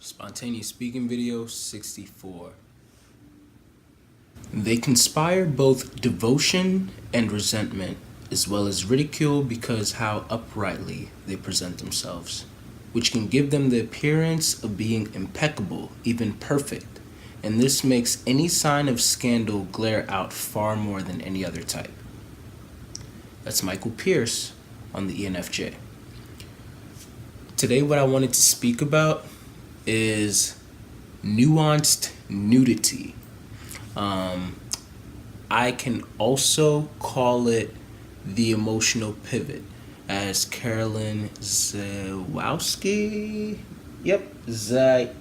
Spontaneous speaking video 64. They conspire both devotion and resentment, as well as ridicule because how uprightly they present themselves, which can give them the appearance of being impeccable, even perfect, and this makes any sign of scandal glare out far more than any other type. That's Michael Pierce on the ENFJ. Today what I wanted to speak about is nuanced nudity. I can also call it the emotional pivot, as Carolyn Zawowski,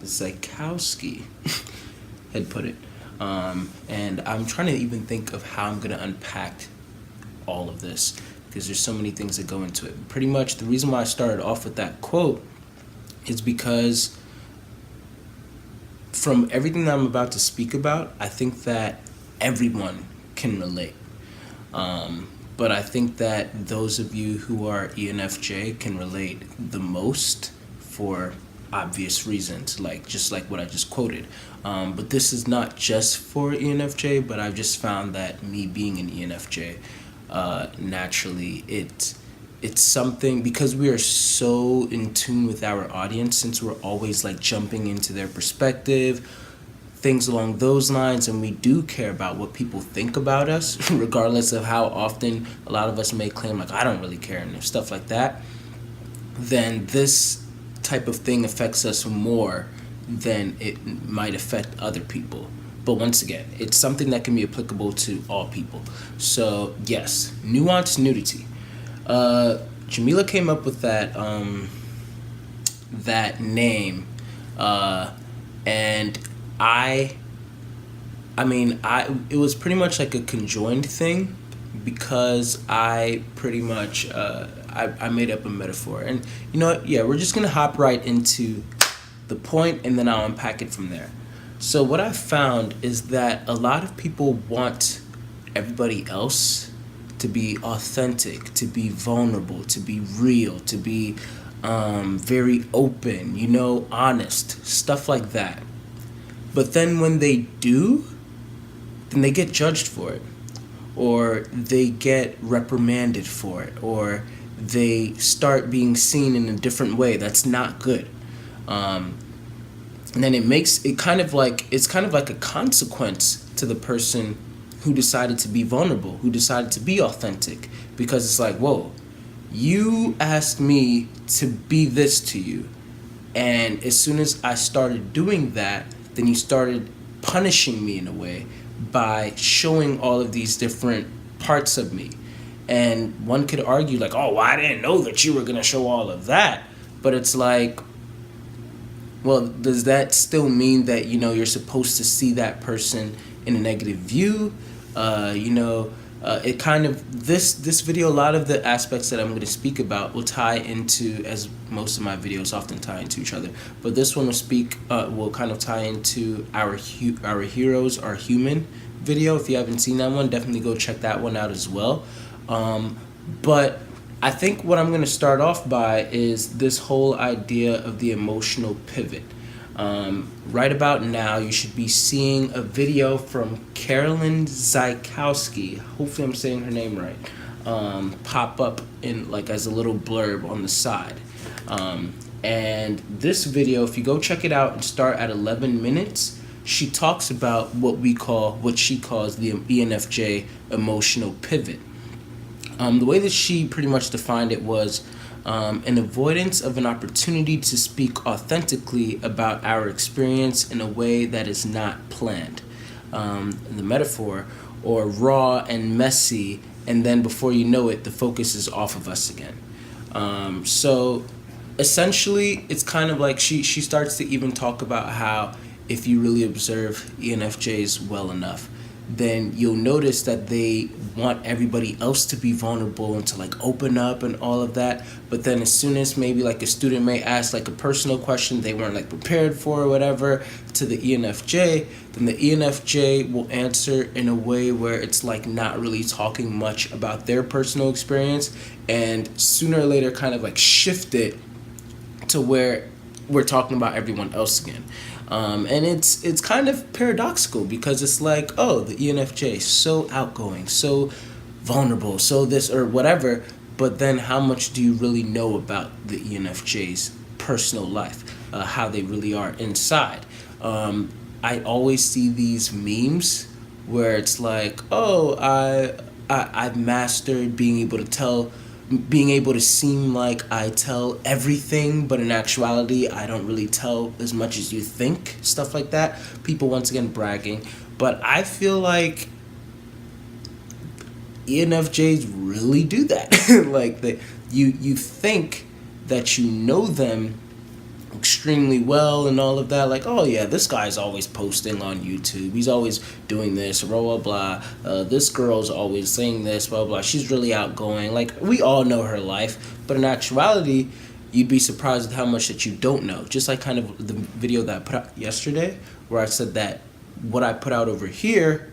Zykowski had put it. And I'm trying to even think of how I'm going to unpack all of this, because there's so many things that go into it. Pretty much the reason why I started off with that quote is because from everything that I'm about to speak about, I think that everyone can relate. But I think that those of you who are ENFJ can relate the most for obvious reasons, just like what I just quoted. But this is not just for ENFJ, but I've just found that me being an ENFJ, naturally it's something, because we are so in tune with our audience, since we're always jumping into their perspective, things along those lines, and we do care about what people think about us, regardless of how often a lot of us may claim I don't really care and stuff like that, then this type of thing affects us more than it might affect other people. But once again, it's something that can be applicable to all people. So yes, nuanced nudity. Jamila came up with that name, and it was pretty much like a conjoined thing, because I pretty much I made up a metaphor, and you know what? Yeah, we're just gonna hop right into the point, and then I'll unpack it from there. So what I found is that a lot of people want everybody else to be authentic, to be vulnerable, to be real, to be very open, honest, stuff like that. But then when they do, then they get judged for it, or they get reprimanded for it, or they start being seen in a different way that's not good. And then it's kind of like a consequence to the person who decided to be vulnerable, who decided to be authentic, because it's like, whoa, you asked me to be this to you, and as soon as I started doing that, then you started punishing me in a way by showing all of these different parts of me. And one could argue oh, well, I didn't know that you were going to show all of that. But it's well, does that still mean that, you're supposed to see that person in a negative view? It kind of, this video, a lot of the aspects that I'm going to speak about will tie into, as most of my videos often tie into each other, but this one will kind of tie into our heroes are human video. If you haven't seen that one, definitely go check that one out as well. But I think what I'm going to start off by is this whole idea of the emotional pivot. Right about now, you should be seeing a video from Carolyn Zykowski, hopefully I'm saying her name right, pop up in as a little blurb on the side. And this video, if you go check it out and start at 11 minutes, she talks about what she calls the ENFJ emotional pivot. The way that she pretty much defined it was an avoidance of an opportunity to speak authentically about our experience in a way that is not planned. The metaphor, or raw and messy, and then before you know it, the focus is off of us again. So essentially, it's kind of she starts to even talk about how if you really observe ENFJs well enough, then you'll notice that they want everybody else to be vulnerable and to open up and all of that. But then as soon as maybe a student may ask a personal question they weren't prepared for or whatever to the ENFJ, then the ENFJ will answer in a way where it's not really talking much about their personal experience, and sooner or later kind of shift it to where we're talking about everyone else again. And it's kind of paradoxical because it's like, oh, the ENFJ, so outgoing, so vulnerable, so this or whatever, but then how much do you really know about the ENFJ's personal life, how they really are inside? I always see these memes where it's like, oh, I've mastered being able to seem like I tell everything, but in actuality, I don't really tell as much as you think, stuff like that. People, once again, bragging. But I feel like ENFJs really do that. Like, you think that you know them extremely well and all of that, like, oh yeah, this guy's always posting on YouTube, he's always doing this, blah blah blah, this girl's always saying this, blah blah, she's really outgoing, like, we all know her life, but in actuality, you'd be surprised at how much that you don't know. Just like kind of the video that I put out yesterday, where I said that what I put out over here,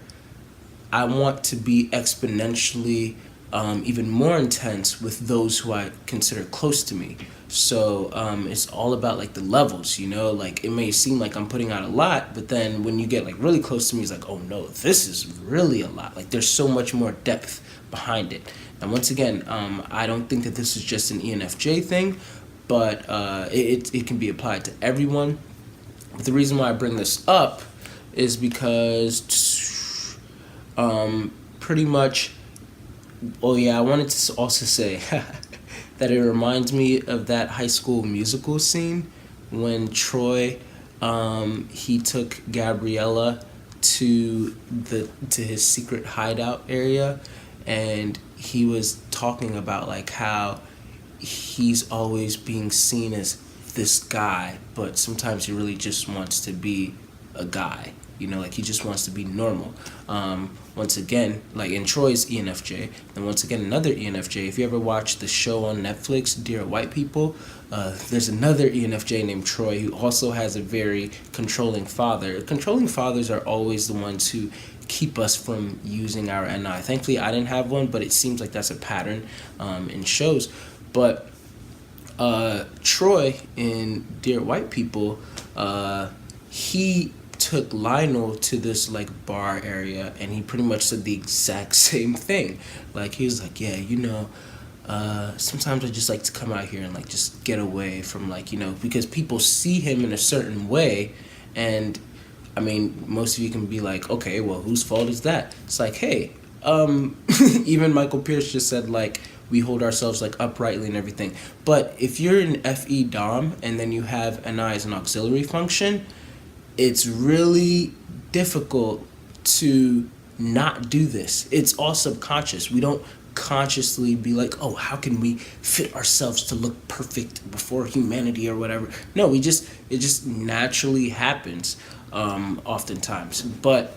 I want to be exponentially even more intense with those who I consider close to me. So it's all about like the levels, you know, like it may seem like I'm putting out a lot, but then when you get like really close to me, it's like, oh no, this is really a lot. Like there's so much more depth behind it. And once again, I don't think that this is just an ENFJ thing, but it can be applied to everyone. But the reason why I bring this up is because pretty much, oh yeah, I wanted to also say that it reminds me of that High School Musical scene when Troy, he took Gabriella to his secret hideout area, and he was talking about like how he's always being seen as this guy, but sometimes he really just wants to be a guy. You know, like he just wants to be normal. Once again, like in Troy's ENFJ, and once again another ENFJ. If you ever watch the show on Netflix, Dear White People, there's another ENFJ named Troy who also has a very controlling father. Controlling fathers are always the ones who keep us from using our NI. Thankfully, I didn't have one, but it seems like that's a pattern in shows. But Troy in Dear White People, he took Lionel to this like bar area, and he pretty much said the exact same thing. Like he was like, yeah, you know, sometimes I just like to come out here and like just get away from, like, you know, because people see him in a certain way. And I mean, most of you can be like, okay, well, whose fault is that? It's like, hey, even Michael Pierce just said like we hold ourselves like uprightly and everything. But if you're an FE Dom and then you have NI as an auxiliary function, it's really difficult to not do this. It's all subconscious. We don't consciously be like, oh, how can we fit ourselves to look perfect before humanity or whatever. No, it just naturally happens oftentimes. But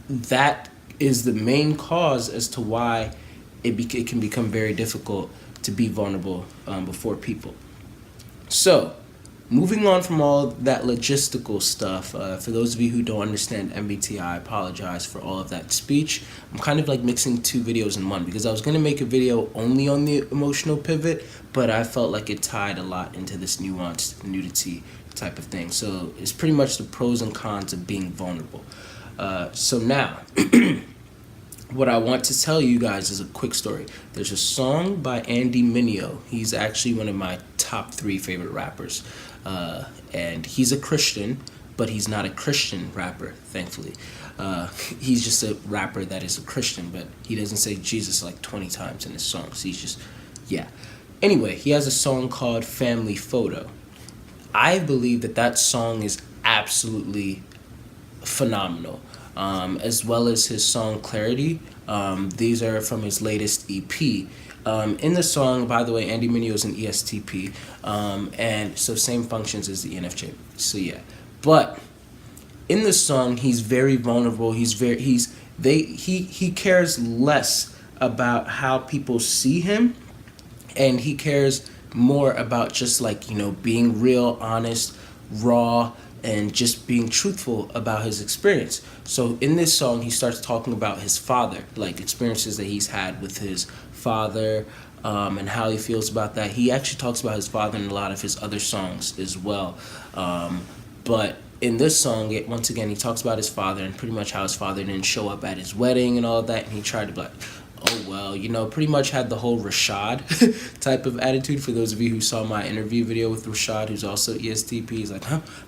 that is the main cause as to why it can become very difficult to be vulnerable before people. So, moving on from all that logistical stuff, for those of you who don't understand MBTI, I apologize for all of that speech. I'm kind of like mixing two videos in one because I was going to make a video only on the emotional pivot, but I felt like it tied a lot into this nuanced nudity type of thing. So it's pretty much the pros and cons of being vulnerable. So now, what I want to tell you guys is a quick story. There's a song by Andy Mineo. He's actually one of my top 3 favorite rappers. And he's a Christian, but he's not a Christian rapper, thankfully. He's just a rapper that is a Christian, but he doesn't say Jesus like 20 times in his songs. He's just, yeah. Anyway, he has a song called Family Photo. I believe that song is absolutely phenomenal. As well as his song Clarity. These are from his latest EP. In the song, by the way, Andy Mineo is an ESTP, and so same functions as the ENFJ. So yeah, but in the song, he's very vulnerable. He cares less about how people see him, and he cares more about just like, you know, being real, honest, raw, and just being truthful about his experience. So in this song, he starts talking about his father, like experiences that he's had with his father, and how he feels about that. He actually talks about his father in a lot of his other songs as well. But in this song, once again, he talks about his father and pretty much how his father didn't show up at his wedding and all that. And he tried to be like, oh, well, you know, pretty much had the whole Rashad type of attitude. For those of you who saw my interview video with Rashad, who's also ESTP, he's like,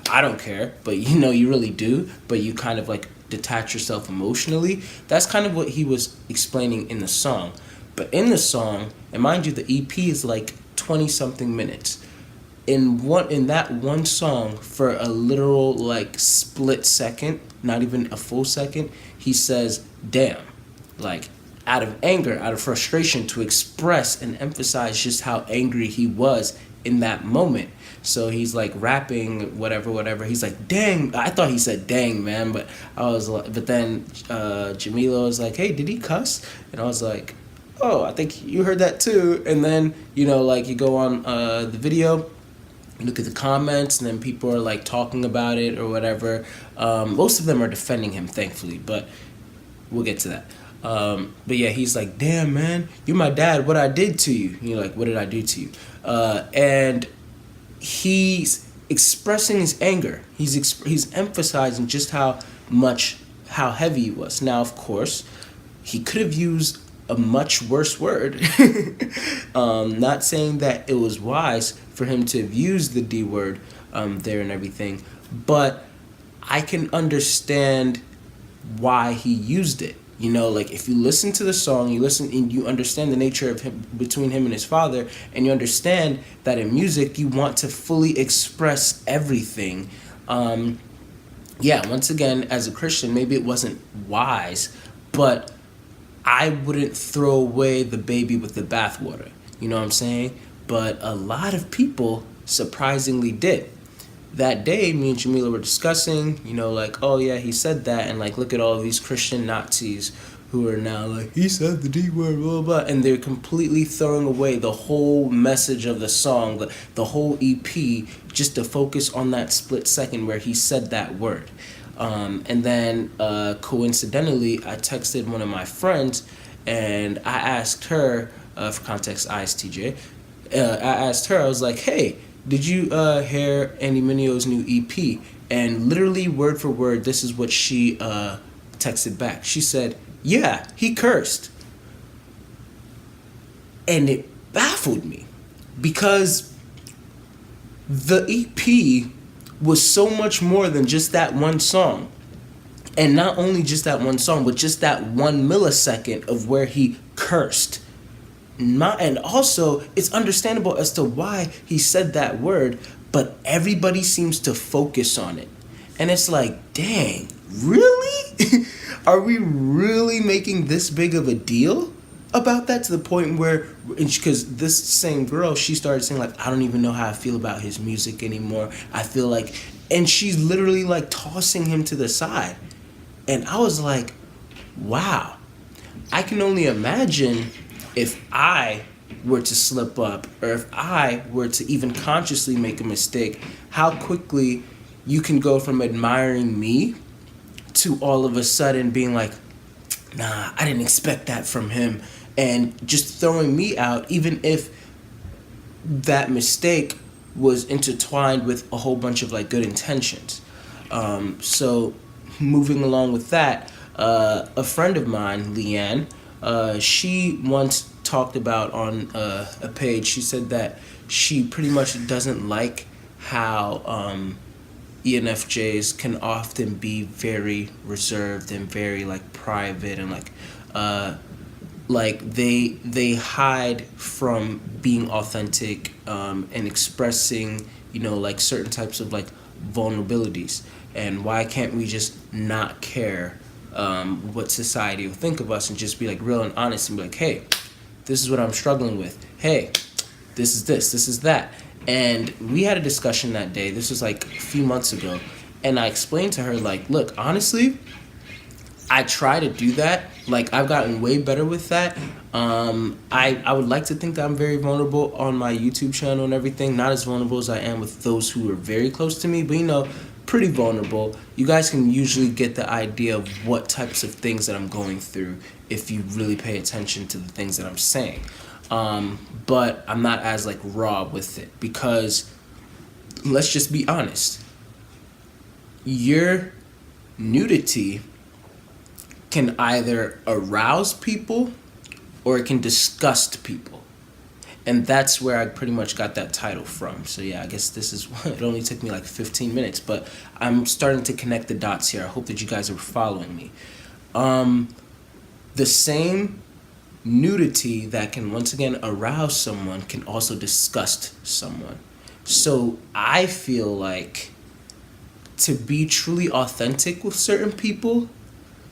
I don't care. But, you know, you really do. But you kind of like detach yourself emotionally. That's kind of what he was explaining in the song. But in the song, and mind you, the EP is like 20-something minutes. In that one song, for a literal like split second, not even a full second, he says, damn, like out of anger, out of frustration, to express and emphasize just how angry he was in that moment. So he's like rapping whatever. He's like, dang. I thought he said dang, man, but then Jamila was like, hey, did he cuss? And I was like, oh, I think you heard that too. And then, you know, like you go on the video, look at the comments, and then people are like talking about it or whatever. Most of them are defending him, thankfully, but we'll get to that. But yeah, he's like, damn, man, you're my dad. What I did to you? You're like, what did I do to you? And he's expressing his anger. He's emphasizing just how heavy he was. Now, of course, he could have used a much worse word. Not saying that it was wise for him to have used the D word there and everything, but I can understand why he used it. You know, like if you listen to the song, you listen and you understand the nature of him, between him and his father, and you understand that in music you want to fully express everything. Yeah, once again, as a Christian, maybe it wasn't wise, but I wouldn't throw away the baby with the bathwater. You know what I'm saying? But a lot of people surprisingly did. That day, me and Jamila were discussing, you know, like, oh yeah, he said that, and like, look at all of these Christian Nazis who are now like, he said the D word, blah, blah, blah, and they're completely throwing away the whole message of the song, the whole EP, just to focus on that split second where he said that word. And then coincidentally, I texted one of my friends, and I asked her, for context, ISTJ, I asked her, I was like, hey, did you hear Andy Mineo's new EP? And literally word for word, this is what she texted back. She said, yeah, he cursed. And it baffled me because the EP was so much more than just that one song. And not only just that one song, but just that 1 millisecond of where he cursed. And also, it's understandable as to why he said that word, but everybody seems to focus on it. And it's like, dang, really? Are we really making this big of a deal about that, to the point where, because this same girl, she started saying like, I don't even know how I feel about his music anymore. I feel like, and she's literally like tossing him to the side. And I was like, wow, I can only imagine if I were to slip up, or if I were to even consciously make a mistake, how quickly you can go from admiring me to all of a sudden being like, nah, I didn't expect that from him, and just throwing me out, even if that mistake was intertwined with a whole bunch of like good intentions. So moving along with that, a friend of mine, Leanne, she once talked about on a page, she said that she pretty much doesn't like how ENFJs can often be very reserved and very like private, and like they hide from being authentic and expressing, you know, like certain types of like vulnerabilities. And why can't we just not care what society will think of us, and just be like real and honest and be like, hey, this is what I'm struggling with. Hey, this is that. And we had a discussion that day. This was like a few months ago. And I explained to her, like, look, honestly, I try to do that. Like, I've gotten way better with that. I would like to think that I'm very vulnerable on my YouTube channel and everything. Not as vulnerable as I am with those who are very close to me, but, you know, pretty vulnerable. You guys can usually get the idea of what types of things that I'm going through if you really pay attention to the things that I'm saying. but I'm not as like raw with it, because let's just be honest, your nudity can either arouse people or it can disgust people. And that's where I pretty much got that title from. So yeah, I guess this is, it only took me like 15 minutes, but I'm starting to connect the dots here. I hope that you guys are following me. The same nudity that can once again arouse someone can also disgust someone. So I feel like to be truly authentic with certain people,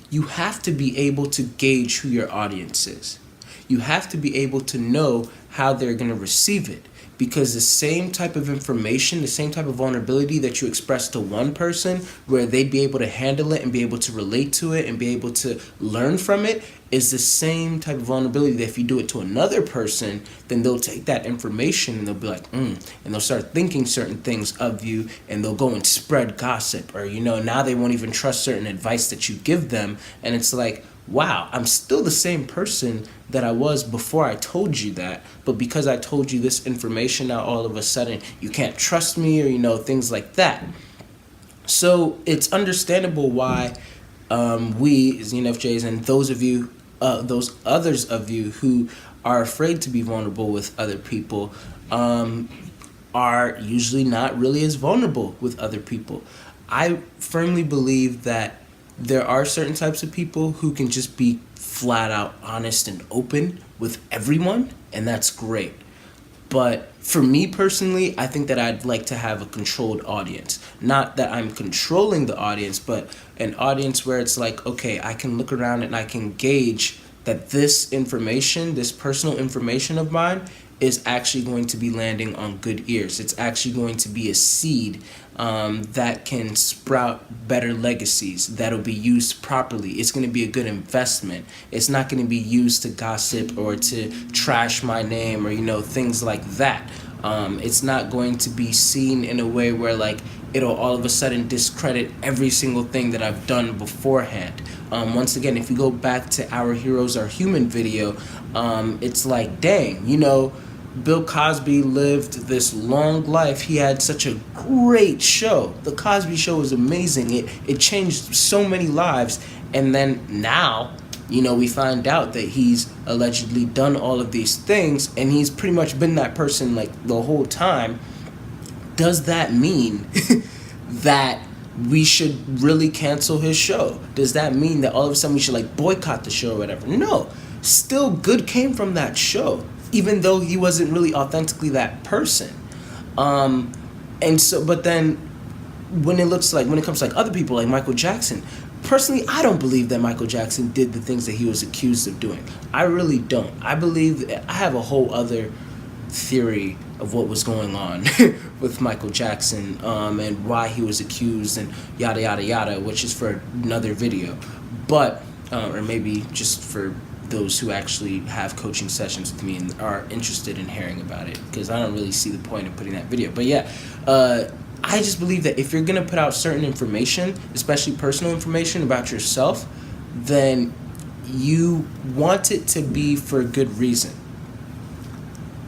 you have to be able to gauge who your audience is. You have to be able to know how they're going to receive it, because the same type of information, the same type of vulnerability that you express to one person where they'd be able to handle it and be able to relate to it and be able to learn from it is the same type of vulnerability that if you do it to another person, then they'll take that information and they'll be like, and they'll start thinking certain things of you, and they'll go and spread gossip, or, now they won't even trust certain advice that you give them. And it's like, wow, I'm still the same person that I was before I told you that, but because I told you this information, now all of a sudden you can't trust me, or things like that. So it's understandable why we as ENFJs, and those others of you who are afraid to be vulnerable with other people, are usually not really as vulnerable with other people. I firmly believe that there are certain types of people who can just be flat out honest and open with everyone, and that's great. But for me personally, I think that I'd like to have a controlled audience. Not that I'm controlling the audience, but an audience where it's like, okay, I can look around and I can gauge that this information, this personal information of mine, is actually going to be landing on good ears. It's actually going to be a seed that can sprout better legacies that'll be used properly. It's going to be a good investment. It's not going to be used to gossip or to trash my name or things like that. It's not going to be seen in a way where like it'll all of a sudden discredit every single thing that I've done beforehand. Once again, if you go back to Our Heroes Are Human video, it's like, dang, Bill Cosby lived this long life. He had such a great show. The Cosby Show was amazing. It changed so many lives. And then now, we find out that he's allegedly done all of these things, and he's pretty much been that person like the whole time. Does that mean that we should really cancel his show? Does that mean that all of a sudden we should like boycott the show or whatever? No. Still good came from that show, even though he wasn't really authentically that person. But then when it comes to like other people like Michael Jackson, personally, I don't believe that Michael Jackson did the things that he was accused of doing. I really don't. I have a whole other theory of what was going on with Michael Jackson, and why he was accused and yada yada yada, which is for another video. But or maybe just for those who actually have coaching sessions with me and are interested in hearing about it, because I don't really see the point of putting that video. But yeah, I just believe that if you're going to put out certain information, especially personal information about yourself, then you want it to be for a good reason.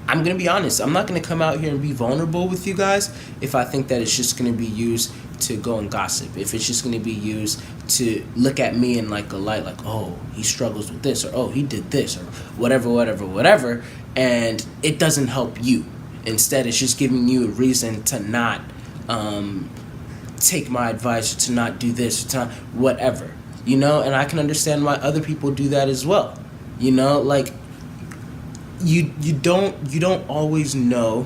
I'm going to be honest. I'm not going to come out here and be vulnerable with you guys if I think that it's just going to be used to go and gossip. If it's just going to be used to look at me in like a light, like, oh, he struggles with this, or oh, he did this, or whatever, and it doesn't help you. Instead, it's just giving you a reason to not take my advice, or to not do this, or to not whatever, and I can understand why other people do that as well. Like, you don't always know,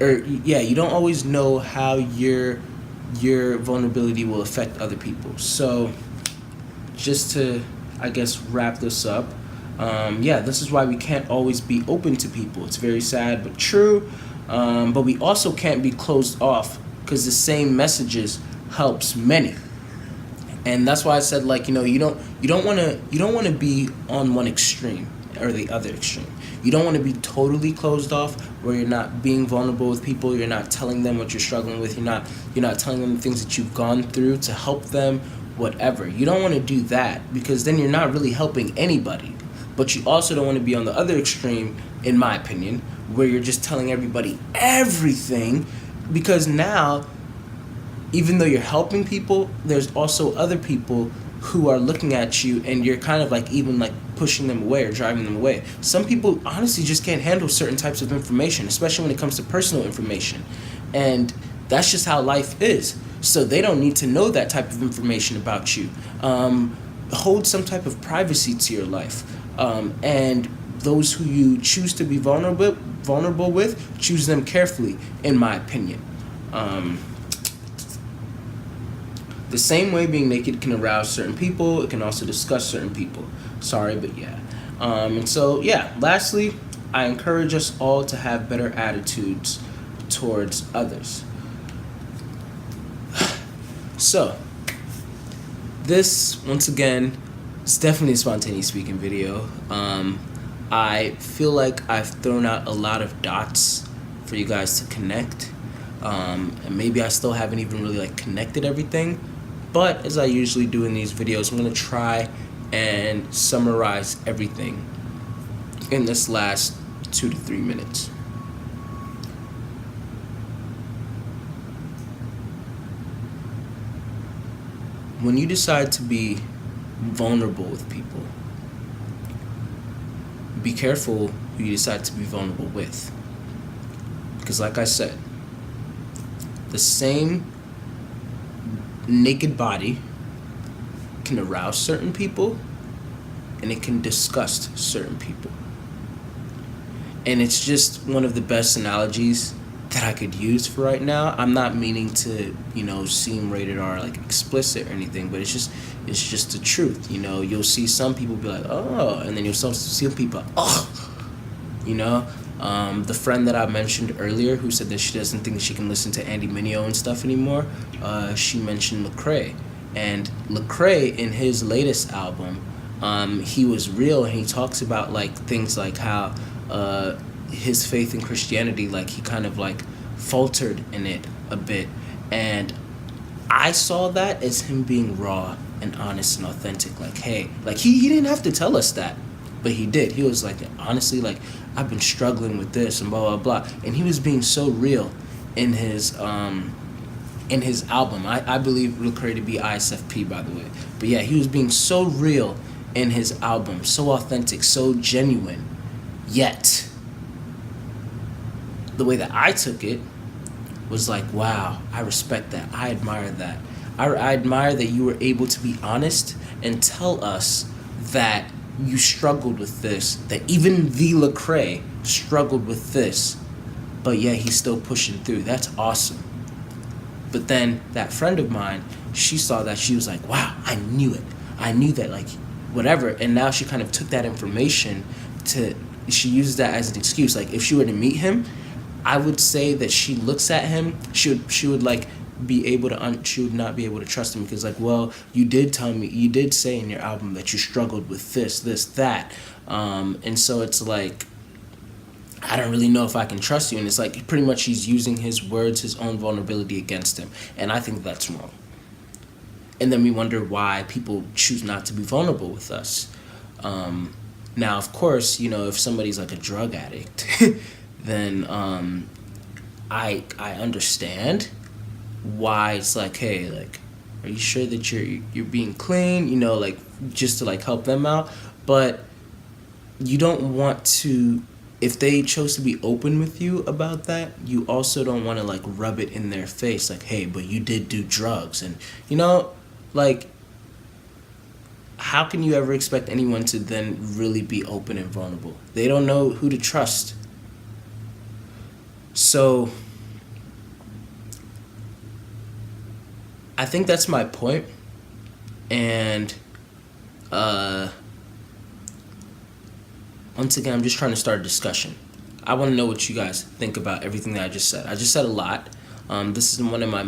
you don't always know how your vulnerability will affect other people. So just to, I guess, wrap this up, this is why we can't always be open to people. It's very sad but true, but we also can't be closed off, because the same messages helps many. And that's why I said, like, you don't want to be on one extreme or the other extreme. You don't want to be totally closed off, where you're not being vulnerable with people, you're not telling them what you're struggling with, you're not telling them the things that you've gone through to help them, whatever. You don't want to do that, because then you're not really helping anybody. But you also don't want to be on the other extreme, in my opinion, where you're just telling everybody everything, because now, even though you're helping people, there's also other people who are looking at you, and you're kind of like even like pushing them away or driving them away. Some people honestly just can't handle certain types of information, especially when it comes to personal information. And that's just how life is. So they don't need to know that type of information about you. Hold some type of privacy to your life. And those who you choose to be vulnerable with, choose them carefully, in my opinion. The same way being naked can arouse certain people, it can also disgust certain people. Sorry, but yeah. And so, yeah, lastly, I encourage us all to have better attitudes towards others. So, this, once again, is definitely a spontaneous speaking video. I feel like I've thrown out a lot of dots for you guys to connect. And maybe I still haven't even really like connected everything. But as I usually do in these videos, I'm going to try and summarize everything in this last 2 to 3 minutes. When you decide to be vulnerable with people, be careful who you decide to be vulnerable with. Because like I said, the same naked body can arouse certain people and it can disgust certain people. And it's just one of the best analogies that I could use for right now. I'm not meaning to, seem rated R, like explicit or anything, but it's just the truth. You'll see some people be like, oh, and then you'll see people, oh, the friend that I mentioned earlier who said that she doesn't think she can listen to Andy Mineo and stuff anymore, she mentioned Lecrae. And Lecrae, in his latest album, he was real, and he talks about like things like how his faith in Christianity, like he kind of like faltered in it a bit. And I saw that as him being raw and honest and authentic. Like, hey, like he didn't have to tell us that, but he did. He was like, honestly, like, I've been struggling with this and blah, blah, blah. And he was being so real in his album. I believe Lecrae to be ISFP, by the way. But yeah, he was being so real in his album, so authentic, so genuine. Yet, the way that I took it was like, wow, I respect that. I admire that. I admire that you were able to be honest and tell us that you struggled with this, that even the Lecrae struggled with this, but yeah, he's still pushing through. That's awesome. But then that friend of mine, she saw that, she was like, wow, I knew it. I knew that, like, whatever. And now she kind of took that information she uses that as an excuse. Like, if she were to meet him, I would say that she looks at him, she would like be able to, she would not be able to trust him, because like, well, you did say in your album that you struggled with this, that. And so it's like, I don't really know if I can trust you. And it's like, pretty much he's using his words, his own vulnerability against him. And I think that's wrong. And then we wonder why people choose not to be vulnerable with us. Now, of course, if somebody's like a drug addict, then I understand why it's like, hey, like, are you sure that you're being clean? Like, just to like help them out. But you don't want to, if they chose to be open with you about that, you also don't want to like rub it in their face, like, hey, but you did do drugs. And like, how can you ever expect anyone to then really be open and vulnerable? They don't know who to trust. So I think that's my point. And once again, I'm just trying to start a discussion. I want to know what you guys think about everything that I just said. I just said a lot. This isn't one of my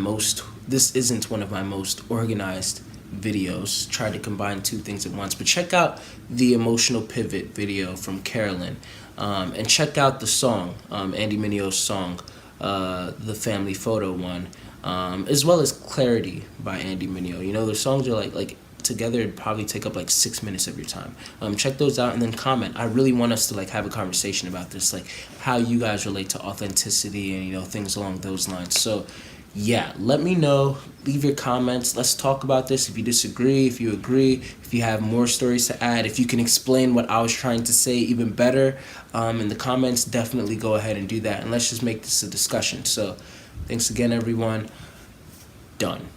most organized videos. Try to combine two things at once. But check out the emotional pivot video from Carolyn. And check out the song, Andy Mineo's song, the family photo one, as well as Clarity by Andy Mineo. The songs are like together, it'd probably take up like 6 minutes of your time. Check those out and then comment. I really want us to like have a conversation about this, like how you guys relate to authenticity and, you know, things along those lines. So yeah, let me know. Leave your comments. Let's talk about this. If you disagree, if you agree, if you have more stories to add, if you can explain what I was trying to say even better in the comments, definitely go ahead and do that. And let's just make this a discussion. So thanks again, everyone. Done.